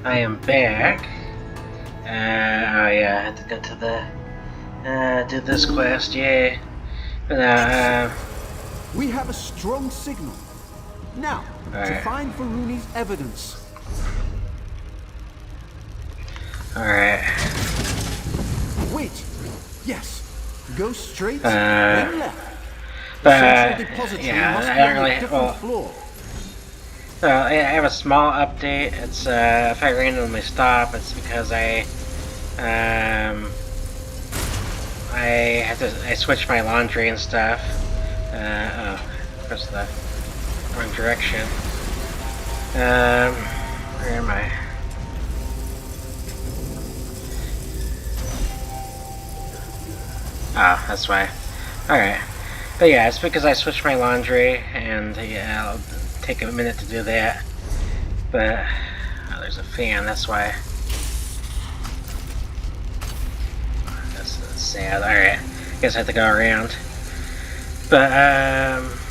I am back. Oh yeah, I had to go to the do this quest, yay. But we have a strong signal. Now, to find Varuni's evidence. Alright. Wait. Yes. Go straight, then left. The central depository must be on a different floor. So I have a small update. It's if I randomly stop, it's because I switched my laundry and stuff. Press the wrong direction. Where am I? Oh, that's why. Alright. But yeah, it's because I switched my laundry, and yeah, I'll take a minute to do that. But there's a fan, that's why. That's sad. Alright. Guess I have to go around. But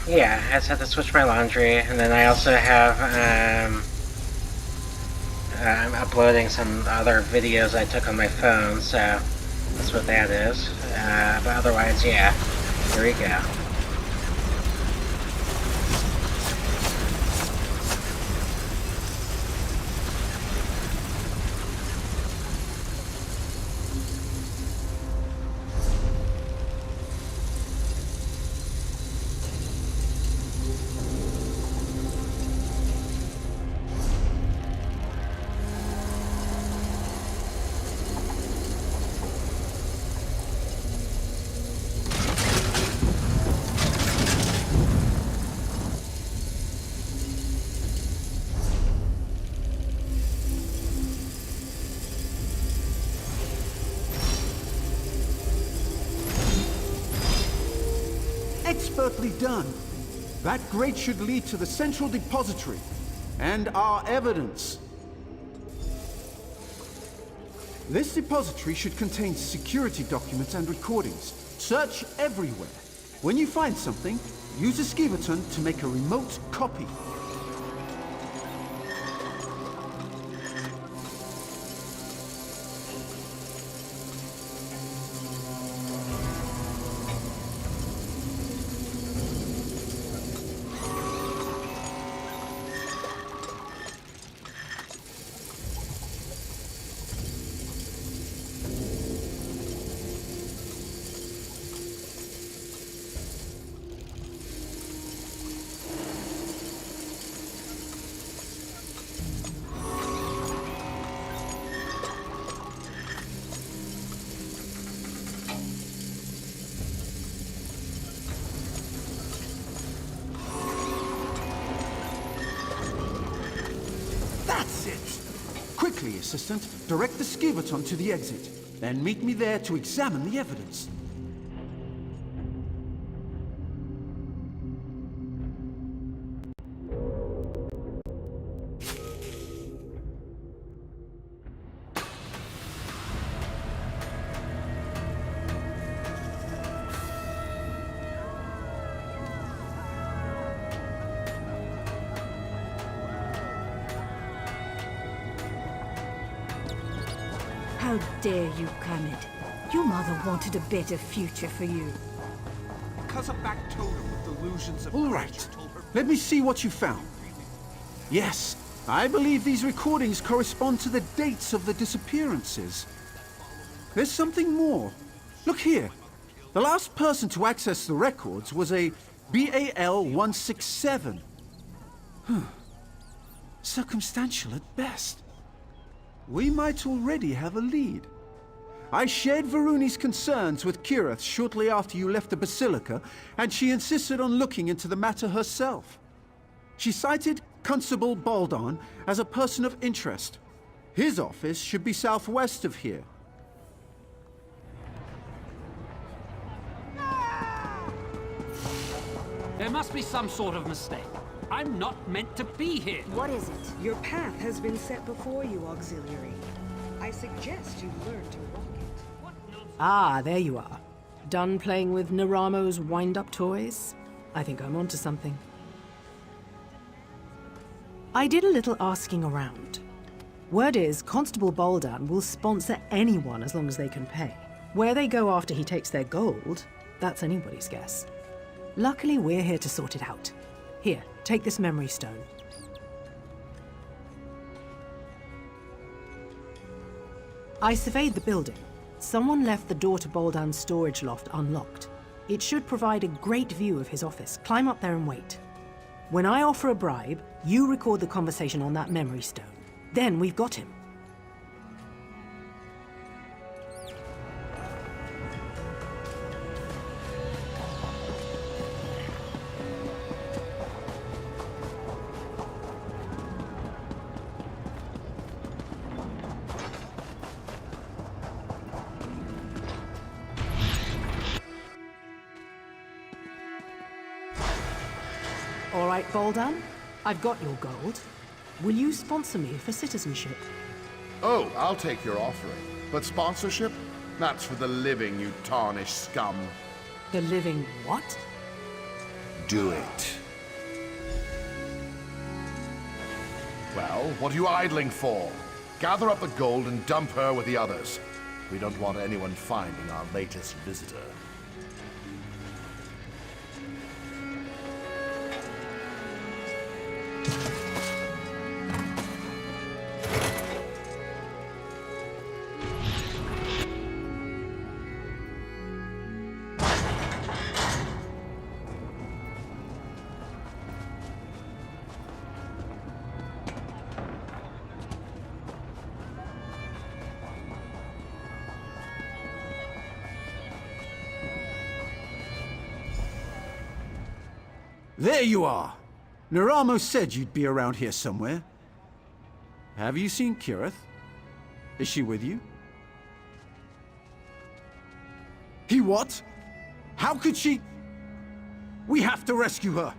yeah, I just have to switch my laundry, and then I also have I'm uploading some other videos I took on my phone, so that's what that is. But otherwise, yeah, here we go. Expertly done. That grate should lead to the central depository and our evidence. This depository should contain security documents and recordings. Search everywhere. When you find something, use a skivaton to make a remote copy. That's it! Quickly, Assistant, direct the skivaton to the exit. Then meet me there to examine the evidence. How dare you, Kermit? Your mother wanted a better future for you. Because a back totem with delusions of All right, let me see what you found. Yes, I believe these recordings correspond to the dates of the disappearances. There's something more. Look here. The last person to access the records was a BAL-167. Circumstantial at best. We might already have a lead. I shared Varuni's concerns with Kirith shortly after you left the Basilica, and she insisted on looking into the matter herself. She cited Constable Baldon as a person of interest. His office should be southwest of here. There must be some sort of mistake. I'm not meant to be here. What is it? Your path has been set before you, Auxiliary. I suggest you learn to walk it. Ah, there you are. Done playing with Naramo's wind-up toys? I think I'm onto something. I did a little asking around. Word is, Constable Boldan will sponsor anyone as long as they can pay. Where they go after he takes their gold, that's anybody's guess. Luckily, we're here to sort it out. Here, take this memory stone. I surveyed the building. Someone left the door to Boldan's storage loft unlocked. It should provide a great view of his office. Climb up there and wait. When I offer a bribe, you record the conversation on that memory stone. Then we've got him. All right, Boldan, I've got your gold. Will you sponsor me for citizenship? Oh, I'll take your offering. But sponsorship? That's for the living, you tarnished scum. The living what? Do it. Well, what are you idling for? Gather up the gold and dump her with the others. We don't want anyone finding our latest visitor. There you are! Naramo said you'd be around here somewhere. Have you seen Kirith? Is she with you? He what? How could she? We have to rescue her!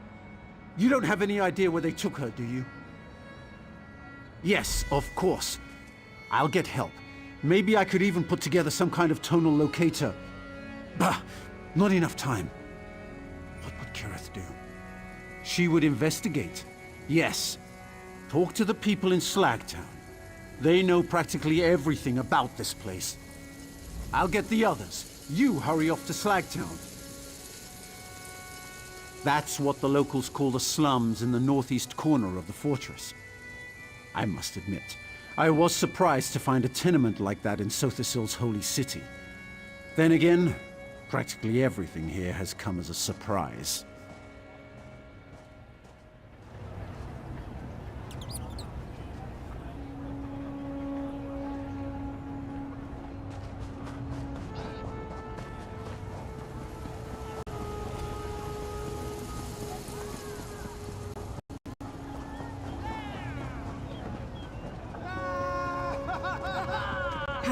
You don't have any idea where they took her, do you? Yes, of course. I'll get help. Maybe I could even put together some kind of tonal locator. Bah! Not enough time. What would Kirith do? She would investigate. Yes. Talk to the people in Slagtown. They know practically everything about this place. I'll get the others. You hurry off to Slagtown. That's what the locals call the slums in the northeast corner of the fortress. I must admit, I was surprised to find a tenement like that in Sothisil's holy city. Then again, practically everything here has come as a surprise.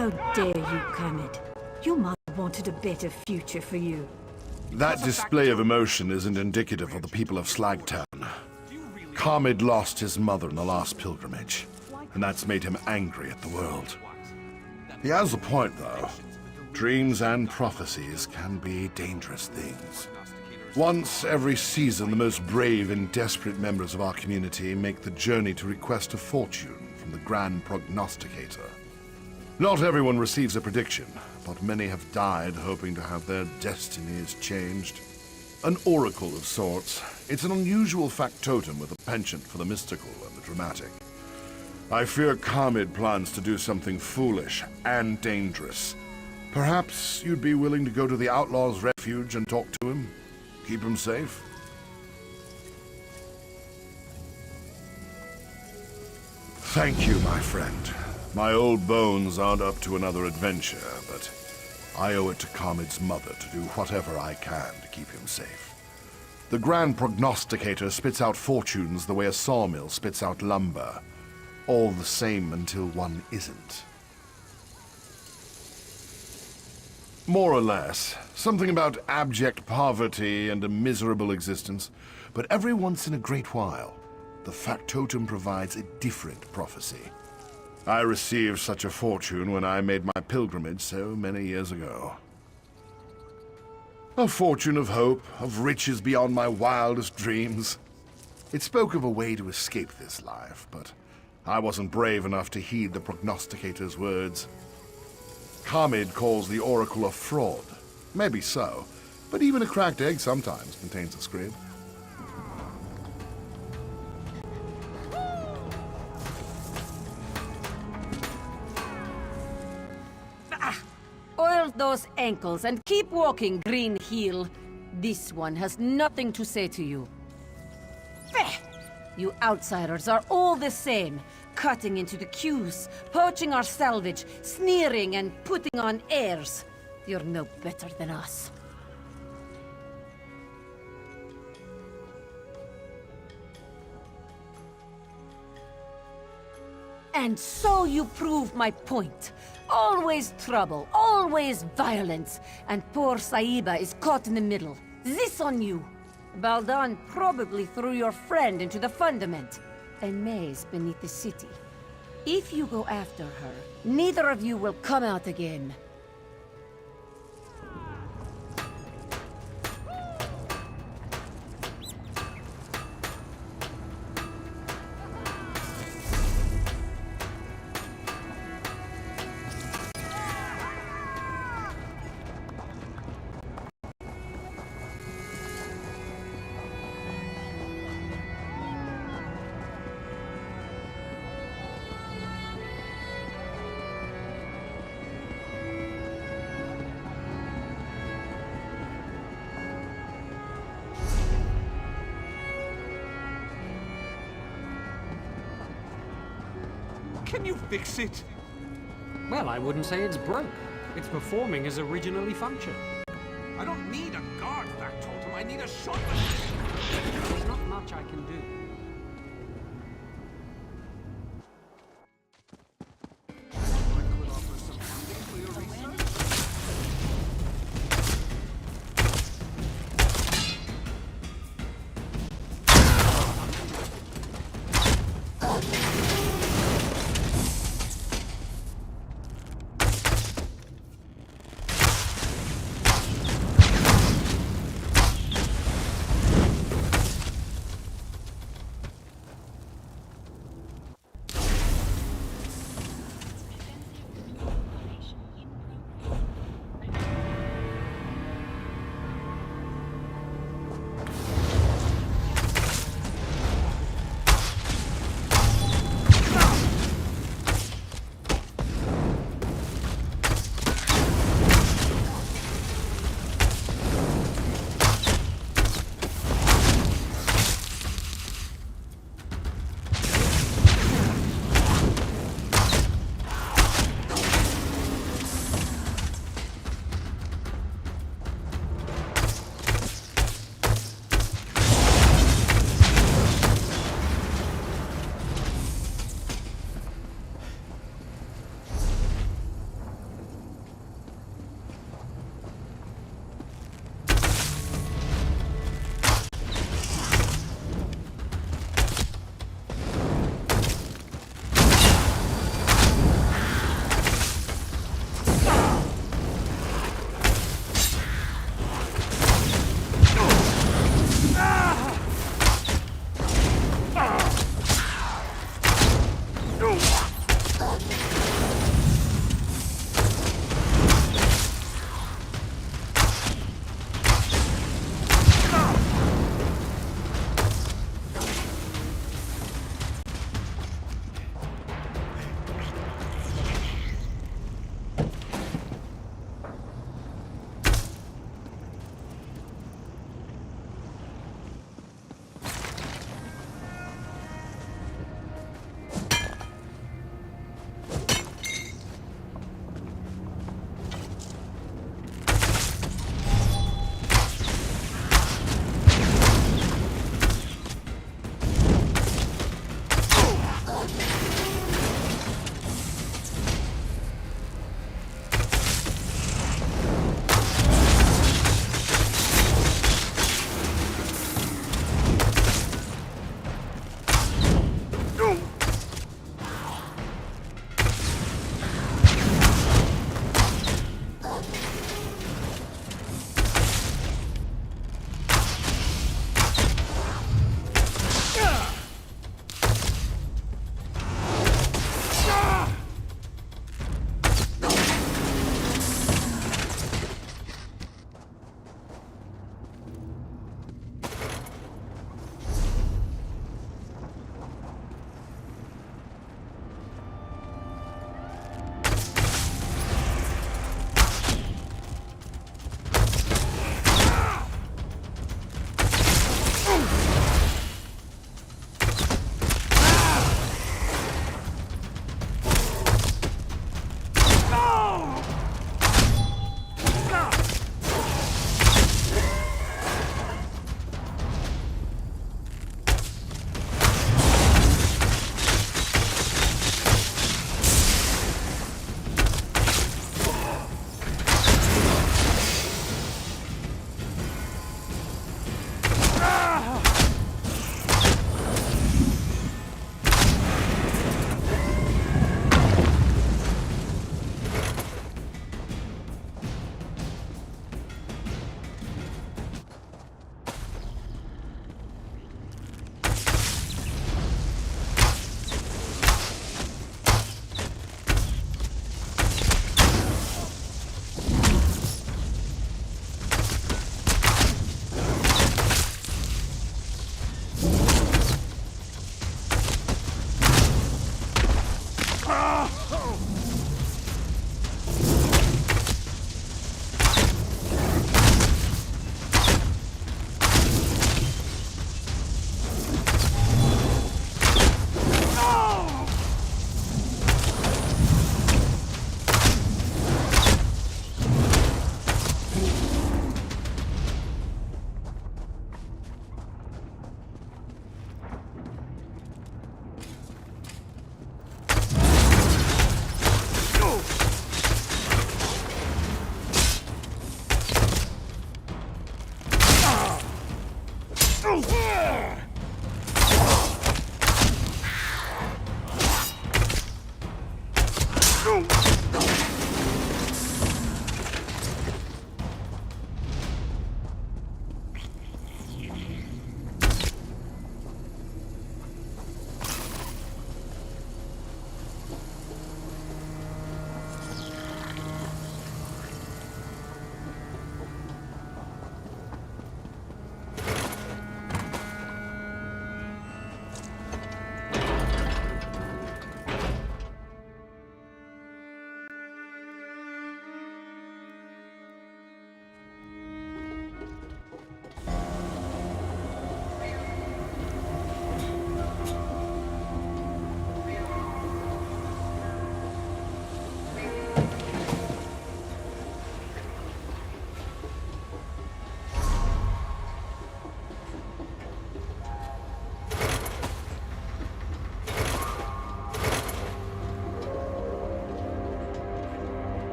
How dare you, Kermit? Your mother wanted a better future for you. That display of emotion isn't indicative of the people of Slagtown. Kermit lost his mother in the last pilgrimage, and that's made him angry at the world. He has a point, though. Dreams and prophecies can be dangerous things. Once every season, the most brave and desperate members of our community make the journey to request a fortune from the Grand Prognosticator. Not everyone receives a prediction, but many have died hoping to have their destinies changed. An oracle of sorts. It's an unusual factotum with a penchant for the mystical and the dramatic. I fear Kermit plans to do something foolish and dangerous. Perhaps you'd be willing to go to the Outlaw's Refuge and talk to him? Keep him safe? Thank you, my friend. My old bones aren't up to another adventure, but I owe it to Kermit's mother to do whatever I can to keep him safe. The Grand Prognosticator spits out fortunes the way a sawmill spits out lumber. All the same until one isn't. More or less. Something about abject poverty and a miserable existence. But every once in a great while, the factotum provides a different prophecy. I received such a fortune when I made my pilgrimage so many years ago. A fortune of hope, of riches beyond my wildest dreams. It spoke of a way to escape this life, but I wasn't brave enough to heed the prognosticator's words. Kamid calls the Oracle a fraud. Maybe so, but even a cracked egg sometimes contains a squib. Oil those ankles and keep walking, Green Heel. This one has nothing to say to you. You outsiders are all the same. Cutting into the queues, poaching our salvage, sneering and putting on airs. You're no better than us. And so you prove my point. Always trouble, always violence, and poor Saiba is caught in the middle. This on you. Baldan probably threw your friend into the fundament, a maze beneath the city. If you go after her, neither of you will come out again. Can you fix it? Well, I wouldn't say it's broke. It's performing as originally functioned. I don't need a guard factotum, I need a shotgun. There's not much I can do. I could offer some funding for your research.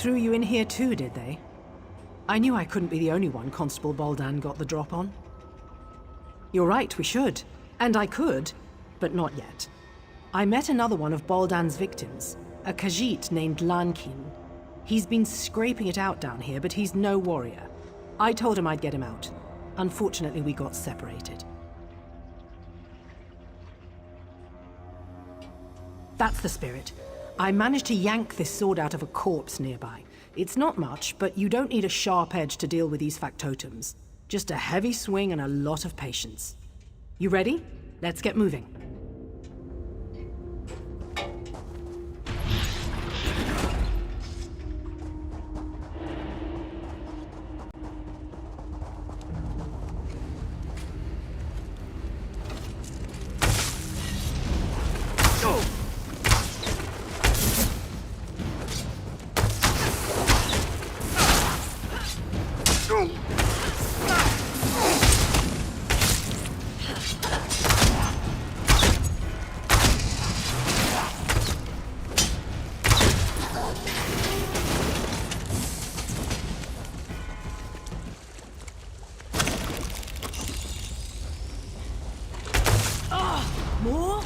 Threw you in here too, did they? I knew I couldn't be the only one Constable Baldan got the drop on. You're right, we should. And I could, but not yet. I met another one of Baldan's victims, a Khajiit named Lankin. He's been scraping it out down here, but he's no warrior. I told him I'd get him out. Unfortunately, we got separated. That's the spirit. I managed to yank this sword out of a corpse nearby. It's not much, but you don't need a sharp edge to deal with these factotums. Just a heavy swing and a lot of patience. You ready? Let's get moving. More?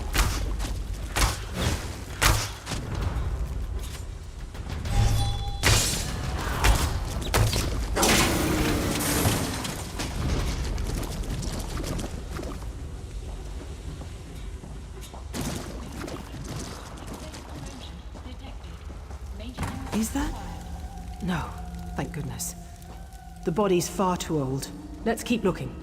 Is that? No, thank goodness. The body's far too old. Let's keep looking.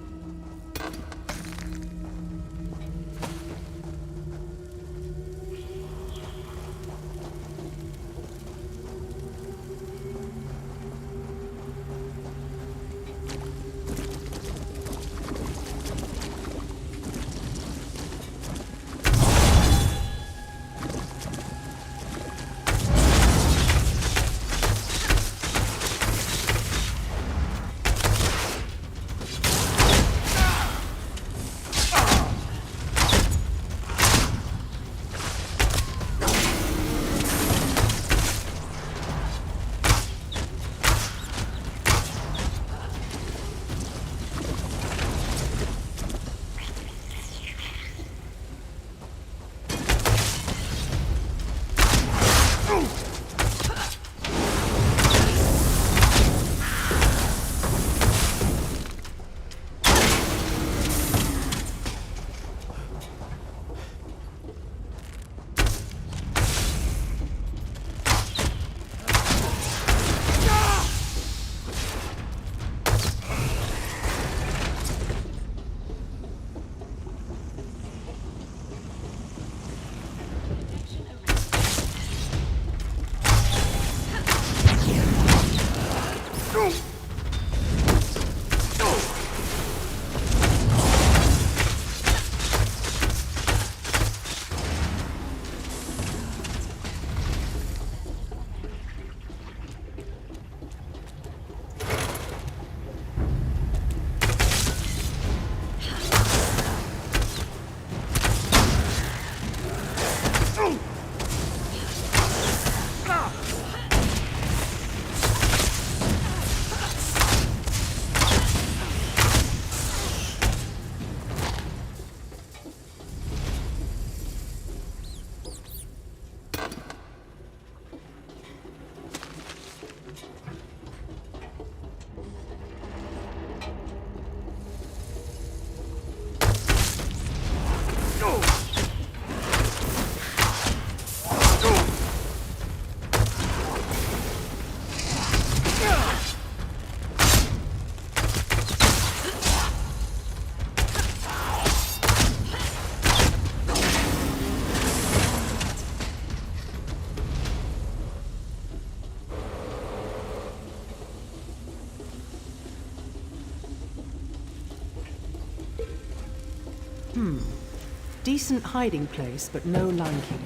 Decent hiding place, but no lanking.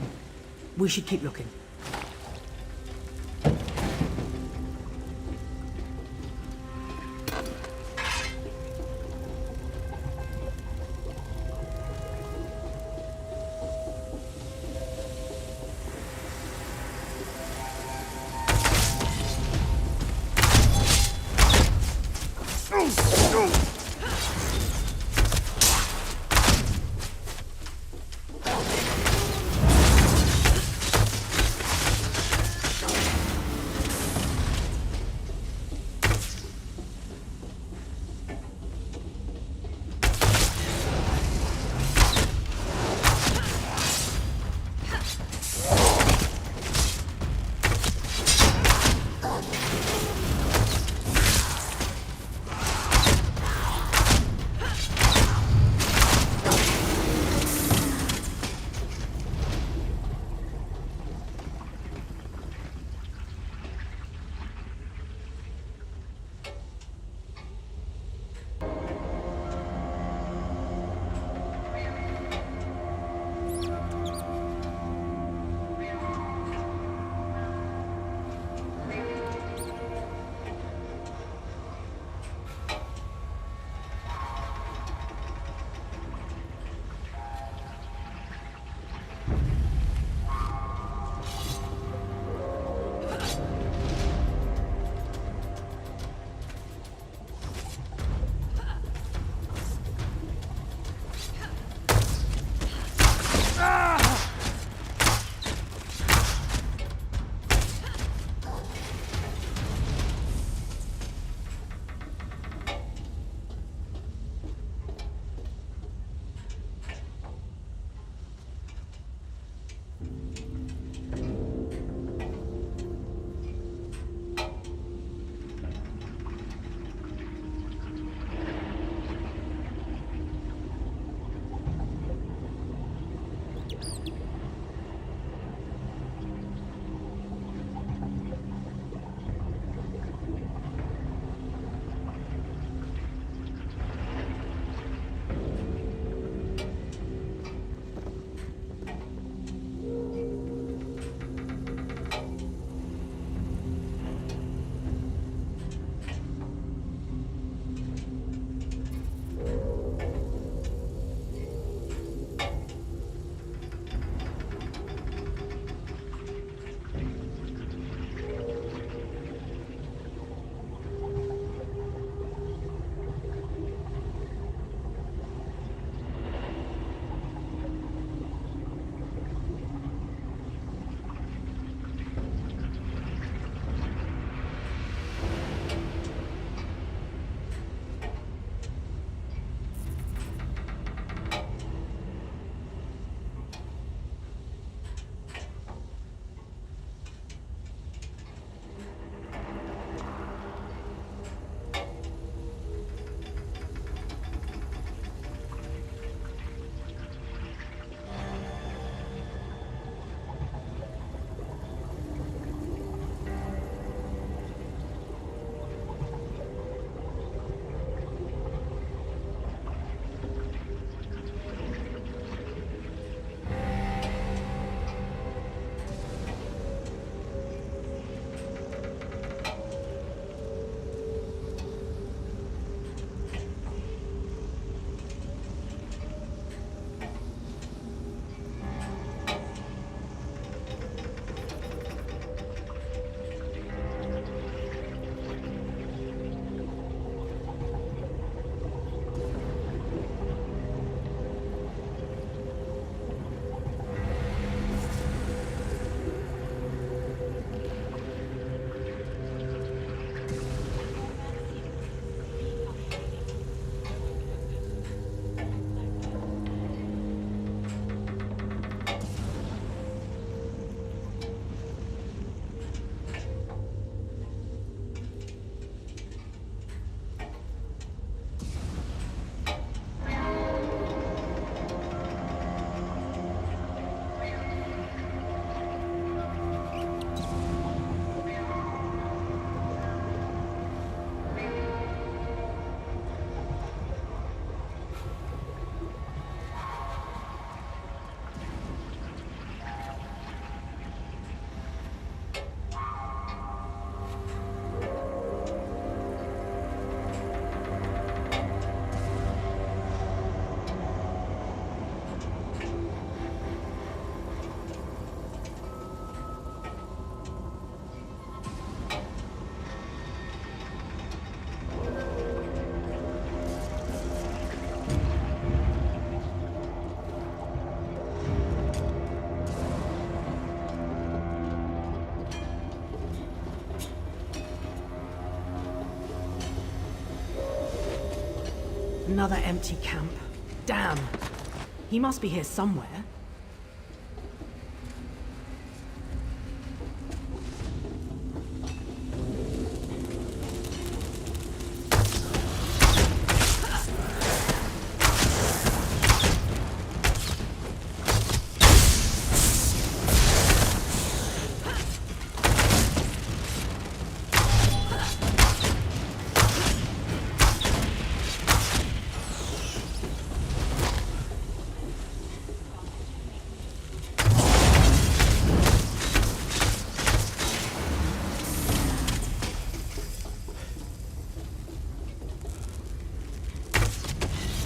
We should keep looking. Another empty camp. Damn. He must be here somewhere.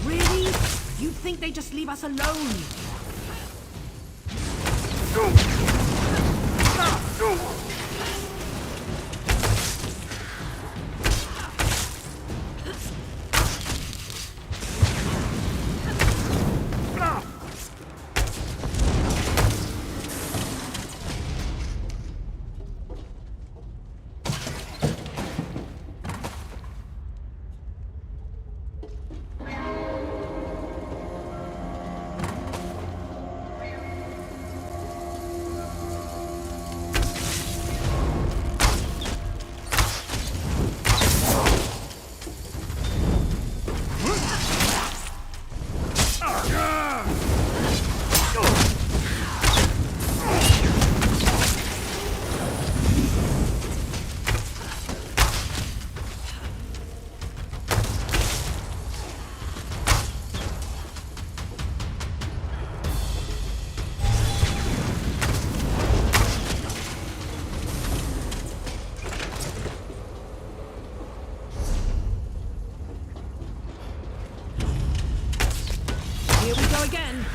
Really? You'd think they'd just leave us alone? Here we go again.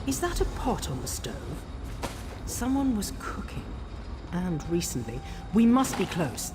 Is that a pot on the stove? Someone was cooking. And recently. We must be close.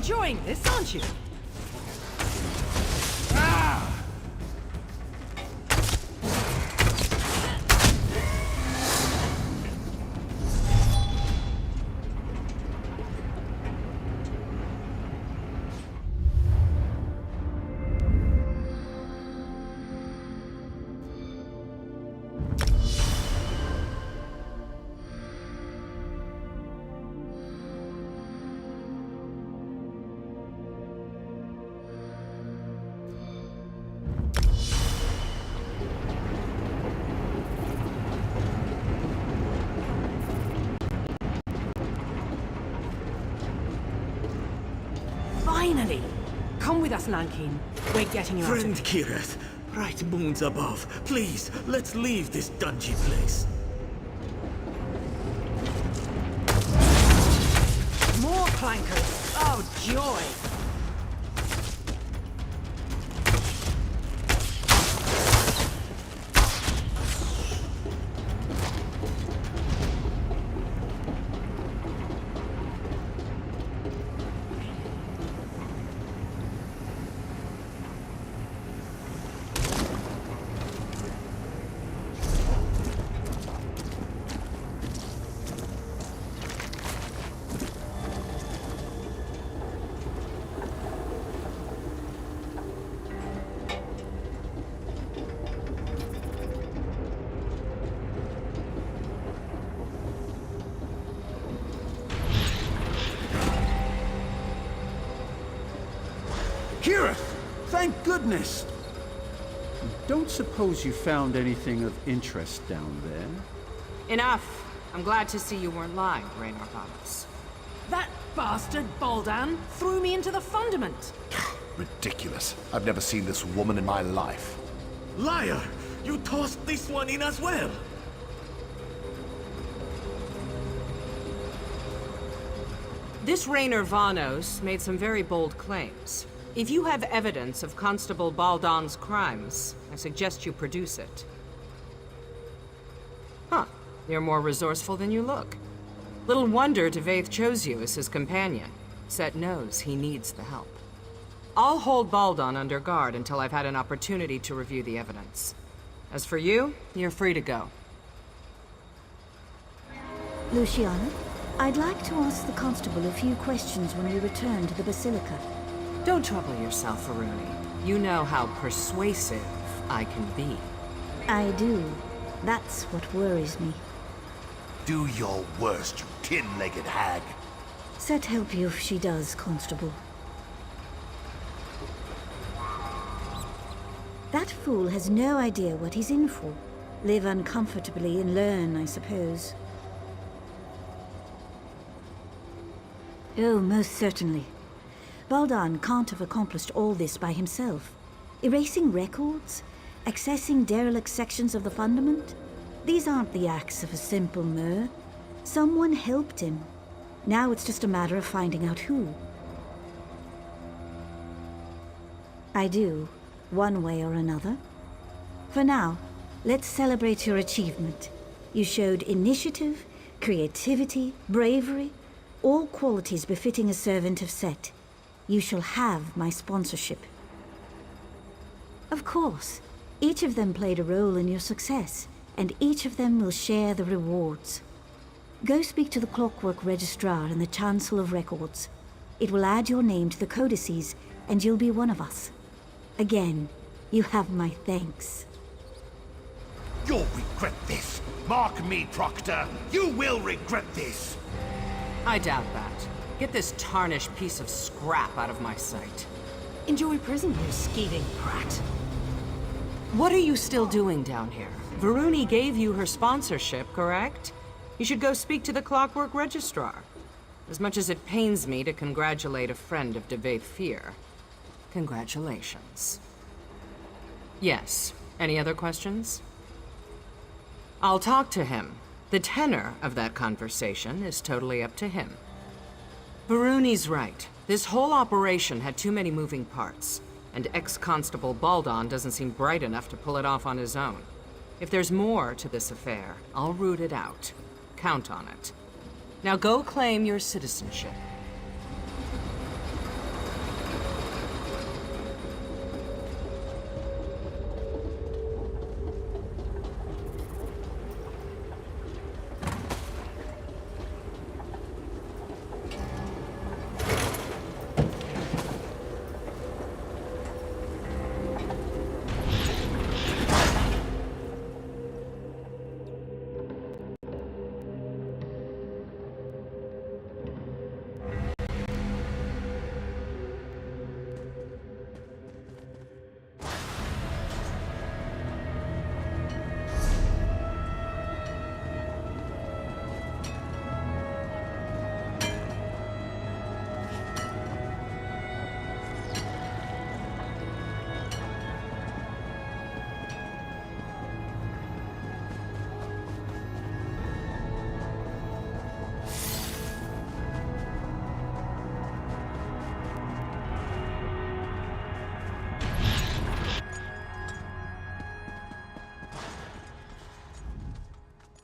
enjoying this, aren't you? Finally! Come with us, Lankeen. We're getting you out of Friend here. Kirith, bright moons above, please, let's leave this dungy place. More clankers! Oh, joy! Kirith! Thank goodness! Don't suppose you found anything of interest down there? Enough. I'm glad to see you weren't lying, Raynor Thanos. That bastard Baldan threw me into the fundament! Ridiculous. I've never seen this woman in my life. Liar! You tossed this one in as well! This Raynor Vanos made some very bold claims. If you have evidence of Constable Baldan's crimes, I suggest you produce it. Huh. You're more resourceful than you look. Little wonder Devaith chose you as his companion. Set knows he needs the help. I'll hold Baldan under guard until I've had an opportunity to review the evidence. As for you, you're free to go. Luciana, I'd like to ask the Constable a few questions when we return to the Basilica. Don't trouble yourself, Varuni. You know how persuasive I can be. I do. That's what worries me. Do your worst, you tin-legged hag. Set help you if she does, Constable. That fool has no idea what he's in for. Live uncomfortably and learn, I suppose. Oh, most certainly. Baldan can't have accomplished all this by himself. Erasing records? Accessing derelict sections of the Fundament? These aren't the acts of a simple Mer. Someone helped him. Now it's just a matter of finding out who. I do, one way or another. For now, let's celebrate your achievement. You showed initiative, creativity, bravery, all qualities befitting a servant of Set. You shall have my sponsorship. Of course, each of them played a role in your success, and each of them will share the rewards. Go speak to the Clockwork Registrar in the Chancel of Records. It will add your name to the codices, and you'll be one of us. Again, you have my thanks. You'll regret this. Mark me, Proctor. You will regret this. I doubt that. Get this tarnished piece of scrap out of my sight. Enjoy prison, you scheming brat. What are you still doing down here? Varuni gave you her sponsorship, correct? You should go speak to the Clockwork Registrar. As much as it pains me to congratulate a friend of Devaith Fear, congratulations. Yes. Any other questions? I'll talk to him. The tenor of that conversation is totally up to him. Varuni's right. This whole operation had too many moving parts, and ex-Constable Baldan doesn't seem bright enough to pull it off on his own. If there's more to this affair, I'll root it out. Count on it. Now go claim your citizenship.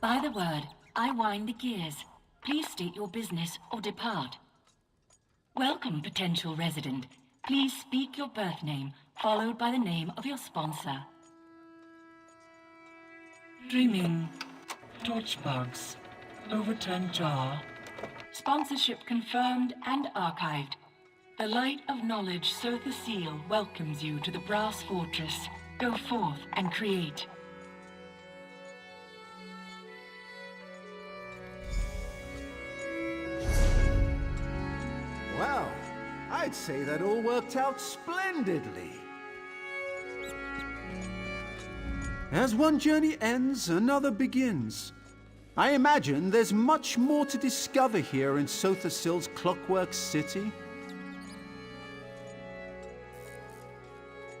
By the word, I wind the gears. Please state your business or depart. Welcome, potential resident. Please speak your birth name, followed by the name of your sponsor. Dreaming. Torchbugs. Overturned jar. Sponsorship confirmed and archived. The light of knowledge, Sotha Seal, welcomes you to the Brass Fortress. Go forth and create. Well, I'd say that all worked out splendidly. As one journey ends, another begins. I imagine there's much more to discover here in Sotha Sil's Clockwork City.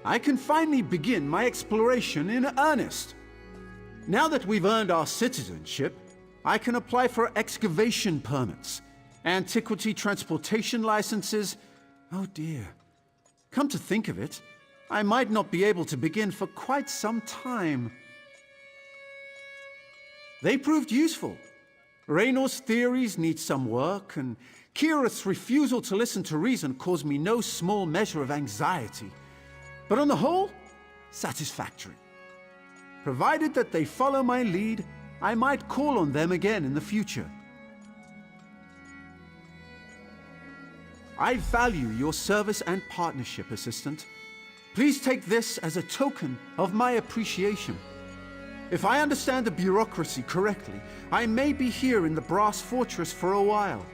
I can finally begin my exploration in earnest. Now that we've earned our citizenship, I can apply for excavation permits, antiquity transportation licenses. Oh dear. Come to think of it, I might not be able to begin for quite some time. They proved useful. Raynor's theories need some work, and Kirith's refusal to listen to reason caused me no small measure of anxiety. But on the whole, satisfactory. Provided that they follow my lead, I might call on them again in the future. I value your service and partnership, Assistant. Please take this as a token of my appreciation. If I understand the bureaucracy correctly, I may be here in the Brass Fortress for a while.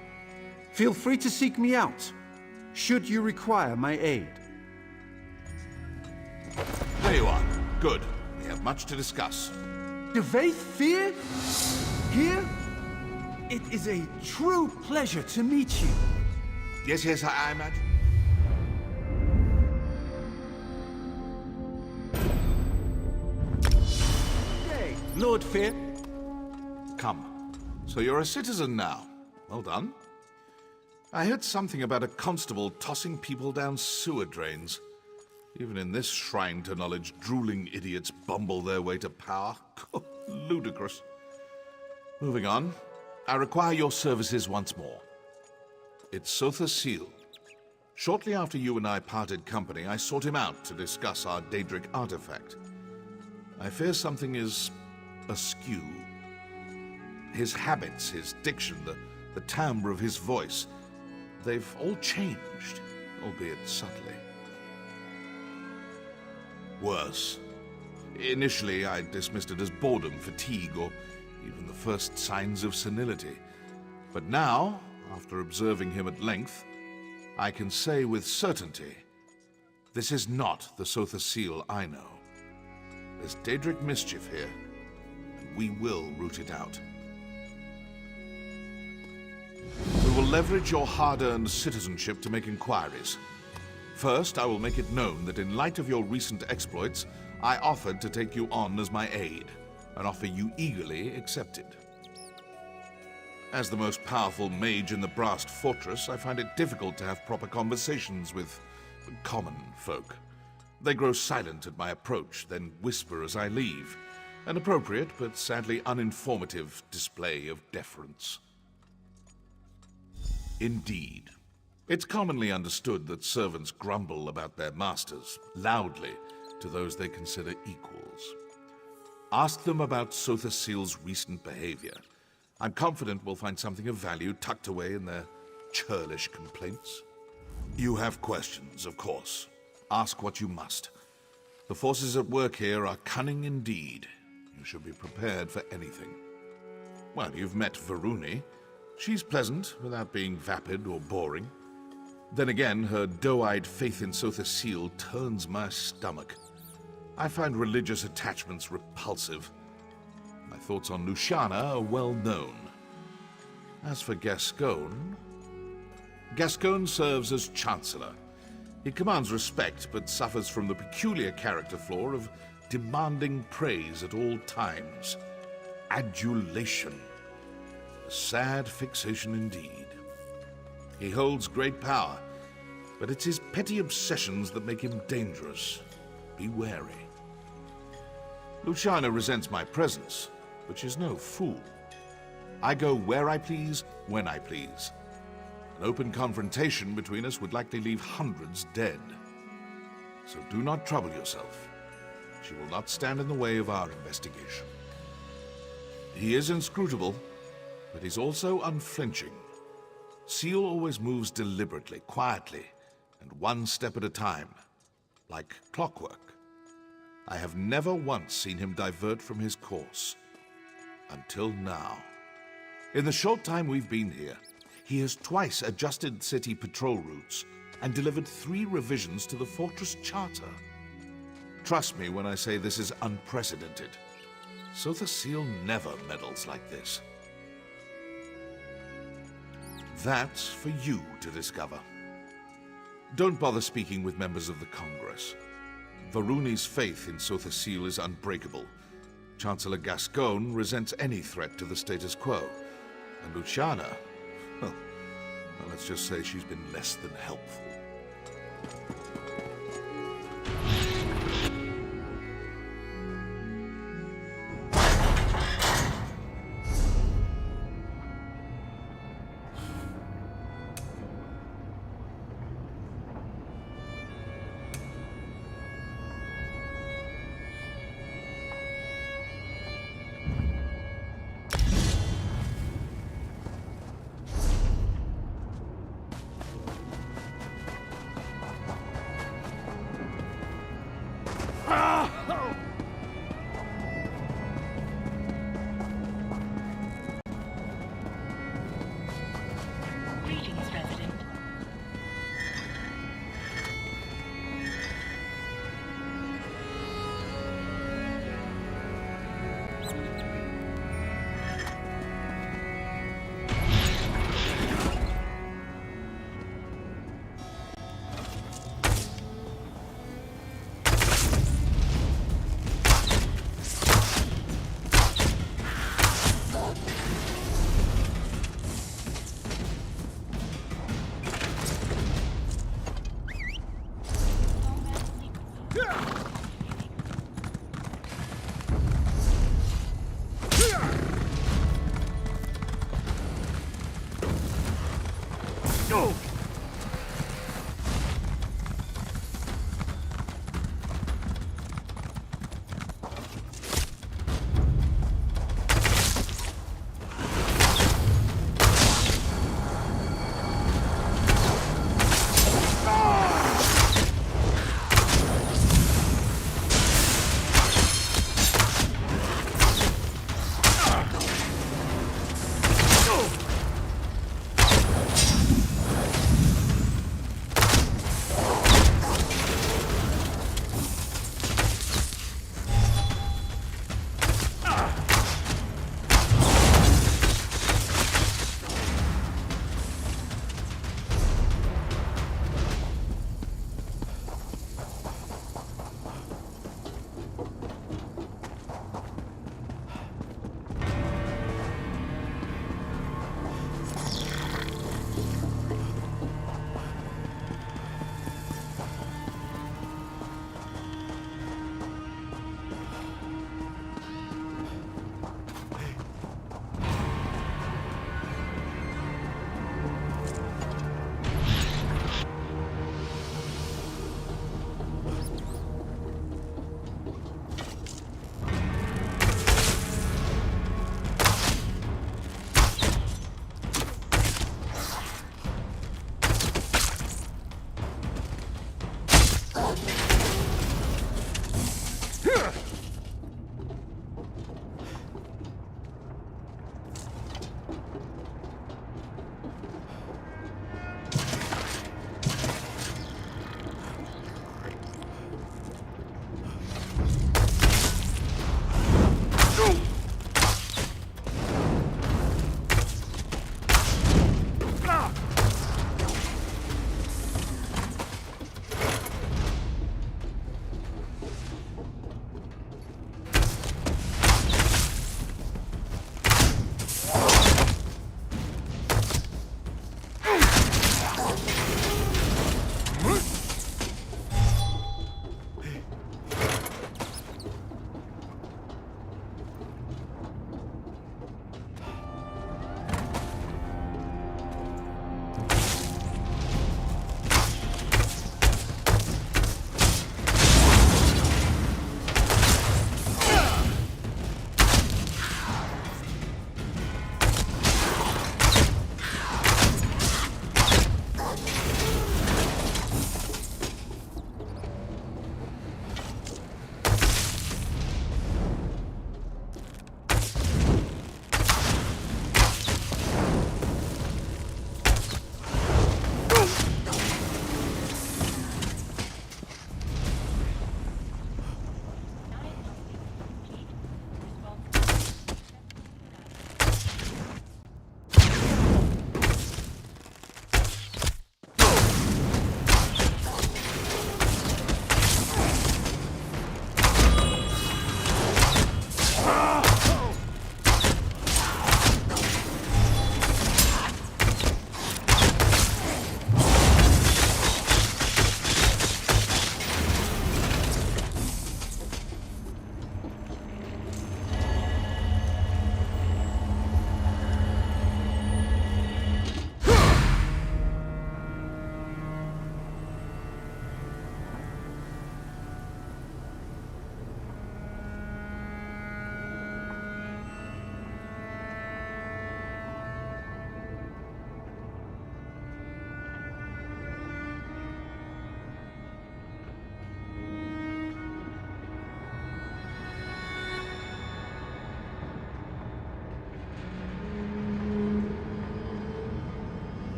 Feel free to seek me out, should you require my aid. There you are. Good. We have much to discuss. Devaith Fear? Here? It is a true pleasure to meet you. Yes, I imagine. Hey, Lord Fear. Come. So you're a citizen now. Well done. I heard something about a constable tossing people down sewer drains. Even in this shrine to knowledge, drooling idiots bumble their way to power. Ludicrous. Moving on. I require your services once more. It's Sotha Seal. Shortly after you and I parted company, I sought him out to discuss our Daedric artifact. I fear something is askew. His habits, his diction, the timbre of his voice, they've all changed, albeit subtly. Worse. Initially, I dismissed it as boredom, fatigue, or even the first signs of senility. But now, after observing him at length, I can say with certainty, this is not the Sotha Seal I know. There's Daedric mischief here, and we will root it out. We will leverage your hard-earned citizenship to make inquiries. First, I will make it known that in light of your recent exploits, I offered to take you on as my aide, an offer you eagerly accepted. As the most powerful mage in the Brass Fortress, I find it difficult to have proper conversations with common folk. They grow silent at my approach, then whisper as I leave. An appropriate, but sadly uninformative, display of deference. Indeed. It's commonly understood that servants grumble about their masters, loudly, to those they consider equals. Ask them about Sotha Seal's recent behavior. I'm confident we'll find something of value tucked away in their churlish complaints. You have questions, of course. Ask what you must. The forces at work here are cunning indeed. You should be prepared for anything. Well, you've met Varuni. She's pleasant, without being vapid or boring. Then again, her doe-eyed faith in Sotha Seal turns my stomach. I find religious attachments repulsive. My thoughts on Luciana are well known. As for Gascoigne... Gascoigne serves as Chancellor. He commands respect, but suffers from the peculiar character flaw of demanding praise at all times. Adulation. A sad fixation indeed. He holds great power, but it's his petty obsessions that make him dangerous. Be wary. Luciana resents my presence. but she's no fool. I go where I please, when I please. An open confrontation between us would likely leave hundreds dead. So do not trouble yourself. She will not stand in the way of our investigation. He is inscrutable, but he's also unflinching. Seal always moves deliberately, quietly, and one step at a time, like clockwork. I have never once seen him divert from his course. Until now. In the short time we've been here, he has twice adjusted city patrol routes and delivered 3 revisions to the fortress charter. Trust me when I say this is unprecedented. Sotha Sil never meddles like this. That's for you to discover. Don't bother speaking with members of the Congress. Varuni's faith in Sotha Sil is unbreakable. Chancellor Gascoigne resents any threat to the status quo. And Luciana, well, let's just say she's been less than helpful.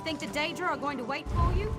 think the Daedra are going to wait for you?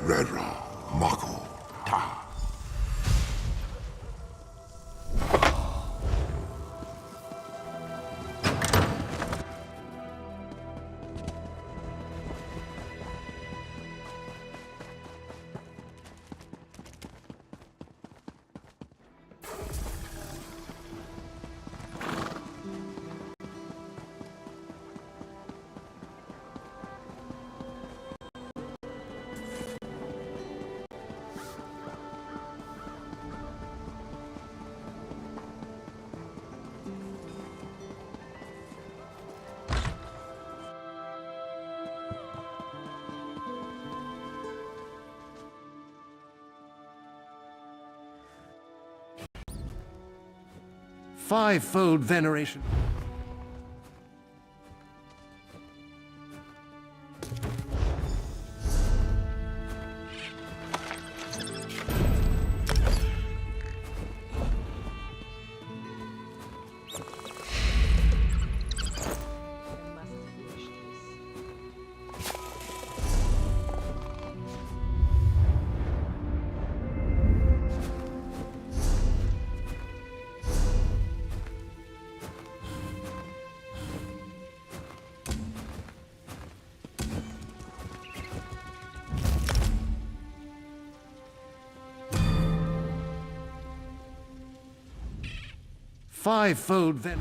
Redra, Mako, Ta. Fivefold veneration. Fivefold then.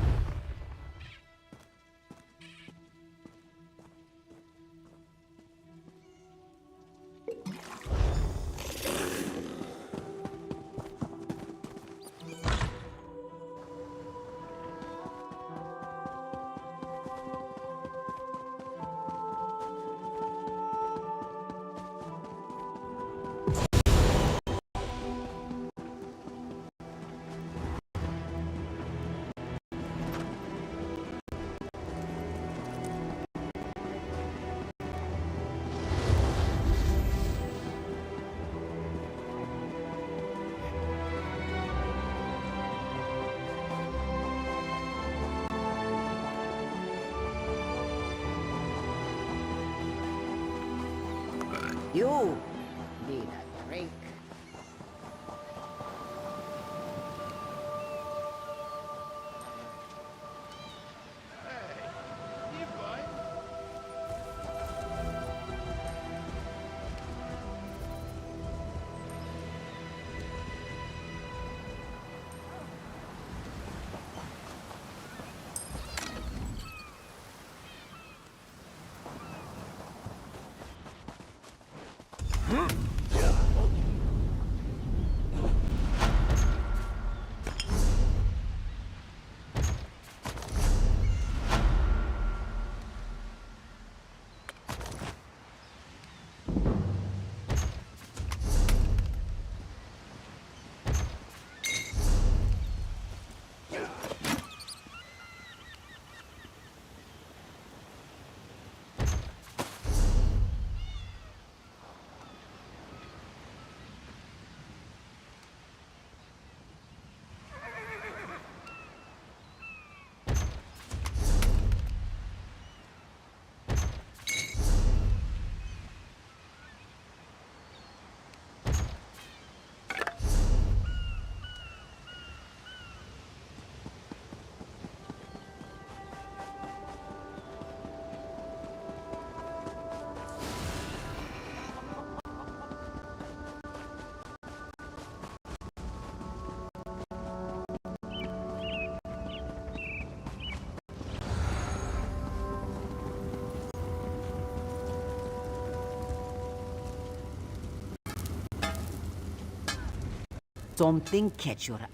You need a drink. Something catch your eye.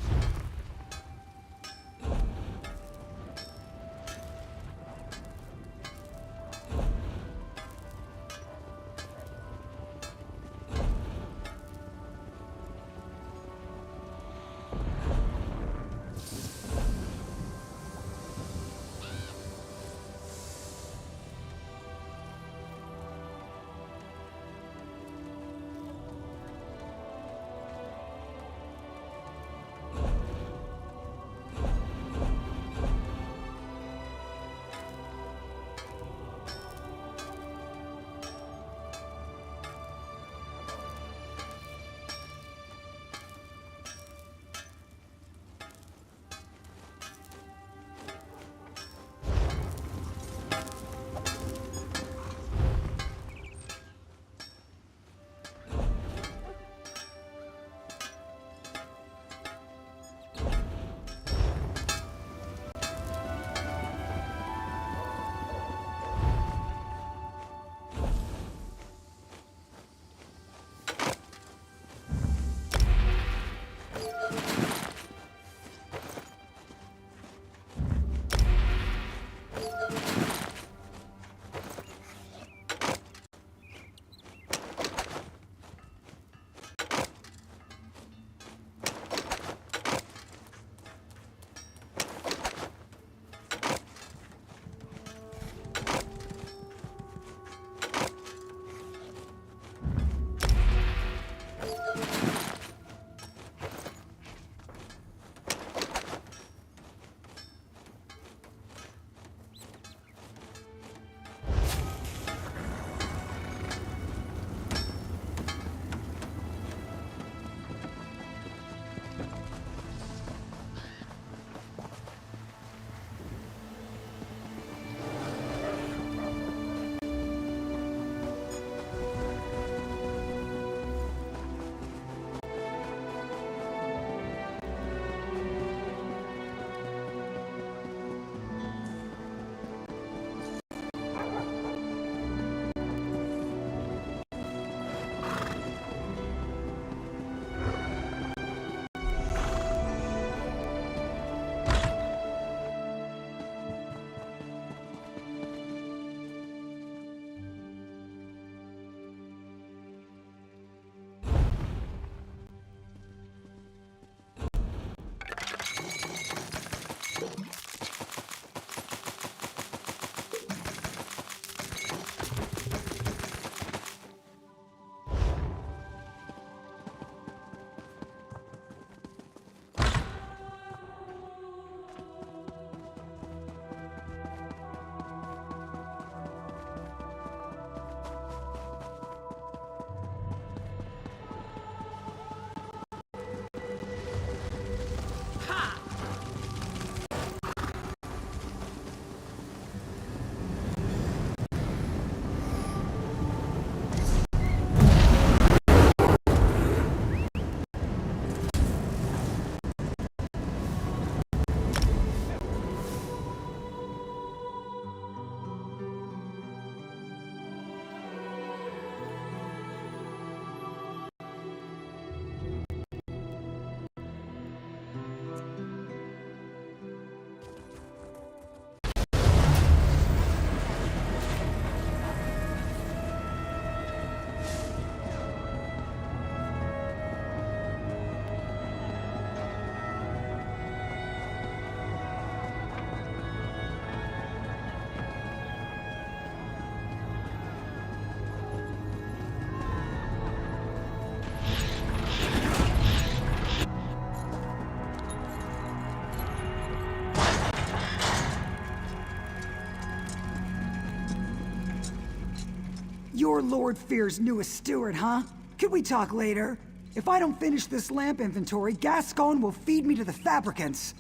you're Lord Fear's newest steward, huh? Could we talk later? If I don't finish this lamp inventory, Gascoigne will feed me to the fabricants.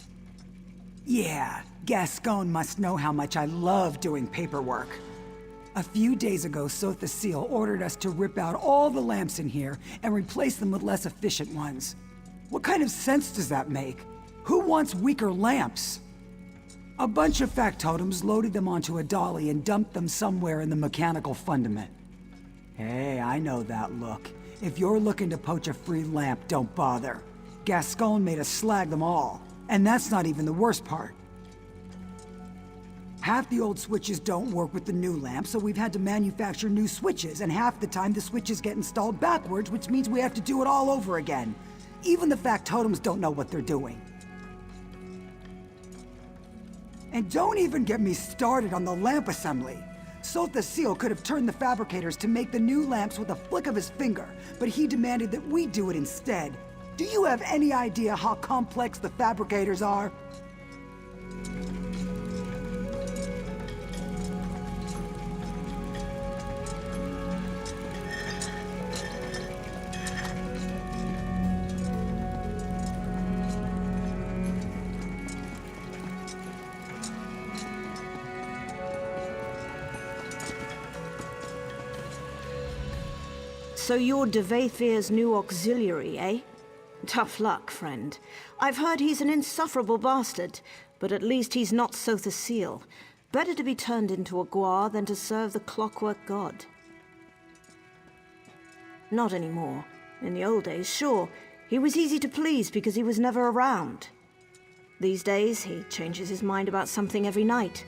Yeah, Gascoigne must know how much I love doing paperwork. A few days ago, Sotha Sil ordered us to rip out all the lamps in here and replace them with less efficient ones. What kind of sense does that make? Who wants weaker lamps? A bunch of factotums loaded them onto a dolly and dumped them somewhere in the mechanical fundament. Hey, I know that look. If you're looking to poach a free lamp, don't bother. Gascoigne made us slag them all. And that's not even the worst part. Half the old switches don't work with the new lamps, so we've had to manufacture new switches, and half the time the switches get installed backwards, which means we have to do it all over again. Even the factotums don't know what they're doing. And don't even get me started on the lamp assembly. Sotha Sil could have turned the fabricators to make the new lamps with a flick of his finger, but he demanded that we do it instead. Do you have any idea how complex the fabricators are? So you're de Vaethir's new auxiliary, eh? Tough luck, friend. I've heard he's an insufferable bastard, but at least he's not Sotha Sil. Better to be turned into a Guar than to serve the clockwork god. Not anymore. In the old days, sure, he was easy to please because he was never around. These days, he changes his mind about something every night.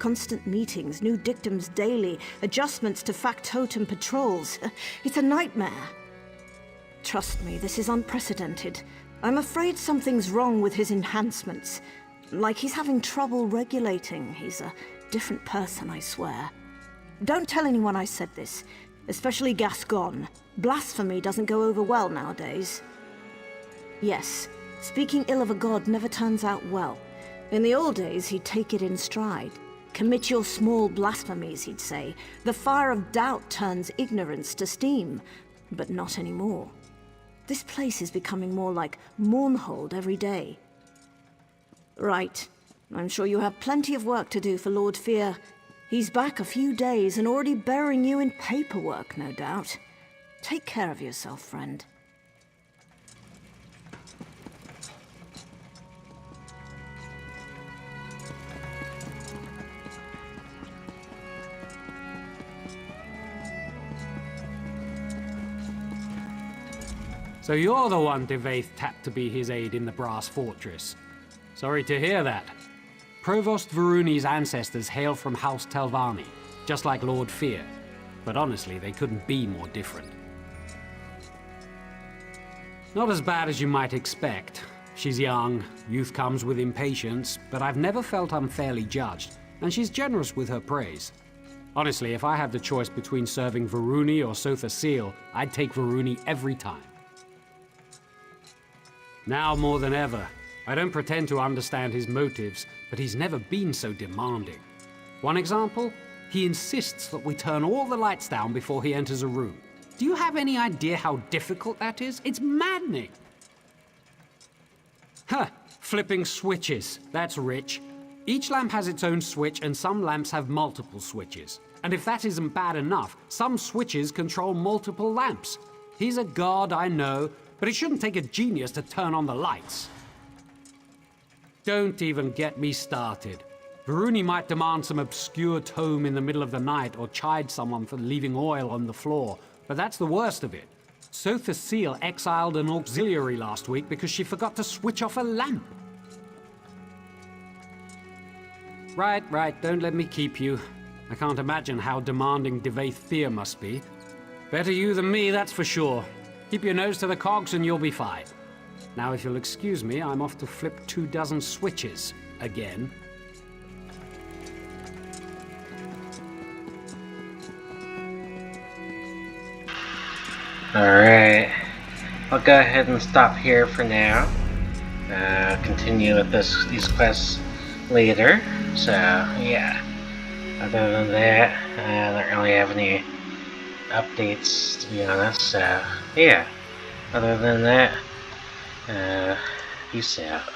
Constant meetings, new dictums daily, adjustments to factotum patrols. It's a nightmare. Trust me, this is unprecedented. I'm afraid something's wrong with his enhancements. Like he's having trouble regulating. He's a different person, I swear. Don't tell anyone I said this, especially Gascoigne. Blasphemy doesn't go over well nowadays. Yes, speaking ill of a god never turns out well. In the old days, he'd take it in stride. Commit your small blasphemies, he'd say. The fire of doubt turns ignorance to steam, but not anymore. This place is becoming more like Mournhold every day. Right. I'm sure you have plenty of work to do for Lord Fear. He's back a few days and already burying you in paperwork, no doubt. Take care of yourself, friend. So you're the one de Vaeth tapped to be his aide in the Brass Fortress. Sorry to hear that. Provost Varuni's ancestors hail from House Telvanni, just like Lord Fear. But honestly, they couldn't be more different. Not as bad as you might expect. She's young, youth comes with impatience, but I've never felt unfairly judged, and she's generous with her praise. Honestly, if I had the choice between serving Varuni or Sotha Sil, I'd take Varuni every time. Now more than ever, I don't pretend to understand his motives, but he's never been so demanding. One example? He insists that we turn all the lights down before he enters a room. Do you have any idea how difficult that is? It's maddening! Huh, flipping switches. That's rich. Each lamp has its own switch, and some lamps have multiple switches. And if that isn't bad enough, some switches control multiple lamps. He's a god, I know, but it shouldn't take a genius to turn on the lights. Don't even get me started. Varuni might demand some obscure tome in the middle of the night or chide someone for leaving oil on the floor, but that's the worst of it. Sotha Sil exiled an auxiliary last week because she forgot to switch off a lamp. Right, don't let me keep you. I can't imagine how demanding de Vaethir must be. Better you than me, that's for sure. Keep your nose to the cogs and you'll be fine. Now, if you'll excuse me, I'm off to flip 24 switches again. Alright, I'll go ahead and stop here for now. Continue with these quests later. So, yeah. Other than that, I don't really have any updates, to be honest. So, yeah. Other than that, peace out.